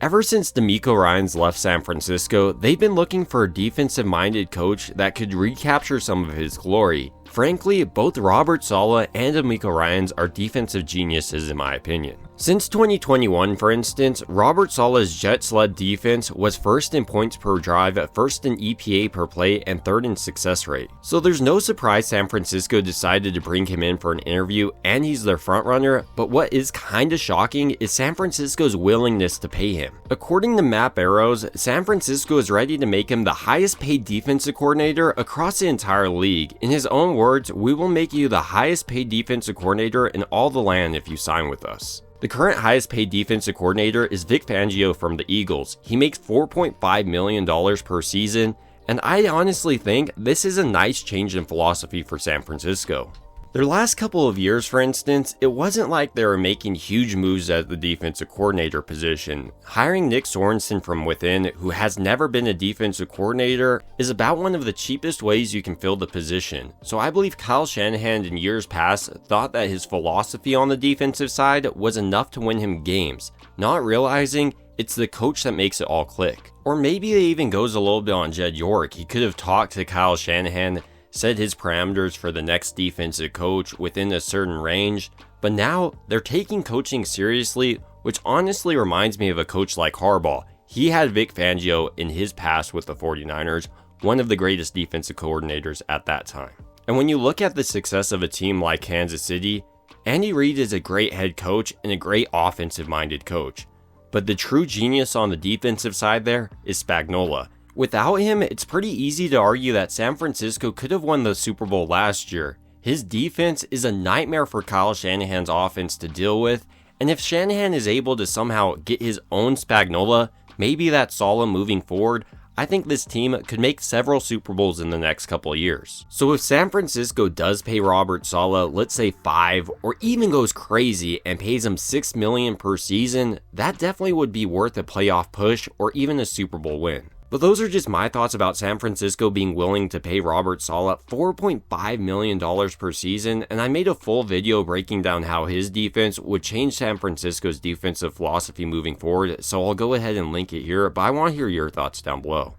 Ever since DeMeco Ryans left San Francisco, they've been looking for a defensive-minded coach that could recapture some of his glory. Frankly, both Robert Saleh and DeMeco Ryans are defensive geniuses in my opinion. Since 2021, for instance, Robert Saleh's Jets-led defense was first in points per drive, first in EPA per play, and third in success rate. So there's no surprise San Francisco decided to bring him in for an interview, and he's their frontrunner, but what is kinda shocking is San Francisco's willingness to pay him. According to Map Arrows, San Francisco is ready to make him the highest paid defensive coordinator across the entire league. In his own words, "We will make you the highest paid defensive coordinator in all the land if you sign with us." The current highest paid defensive coordinator is Vic Fangio from the Eagles. He makes $4.5 million per season, and I honestly think this is a nice change in philosophy for San Francisco. Their last couple of years, for instance, it wasn't like they were making huge moves at the defensive coordinator position. Hiring Nick Sorensen from within, who has never been a defensive coordinator, is about one of the cheapest ways you can fill the position. So I believe Kyle Shanahan in years past thought that his philosophy on the defensive side was enough to win him games, not realizing it's the coach that makes it all click. Or maybe it even goes a little bit on Jed York. He could have talked to Kyle Shanahan, set his parameters for the next defensive coach within a certain range, but now they're taking coaching seriously, which honestly reminds me of a coach like Harbaugh. He had Vic Fangio in his past with the 49ers, one of the greatest defensive coordinators at that time. And when you look at the success of a team like Kansas City, Andy Reid is a great head coach and a great offensive-minded coach. But the true genius on the defensive side there is Spagnuolo. Without him, it's pretty easy to argue that San Francisco could have won the Super Bowl last year. His defense is a nightmare for Kyle Shanahan's offense to deal with, and if Shanahan is able to somehow get his own Spagnuolo, maybe that's solid moving forward, I think this team could make several Super Bowls in the next couple of years. So if San Francisco does pay Robert Saleh, let's say 5, or even goes crazy and pays him $6 million per season, that definitely would be worth a playoff push or even a Super Bowl win. But those are just my thoughts about San Francisco being willing to pay Robert Saleh $4.5 million per season, and I made a full video breaking down how his defense would change San Francisco's defensive philosophy moving forward, so I'll go ahead and link it here, but I want to hear your thoughts down below.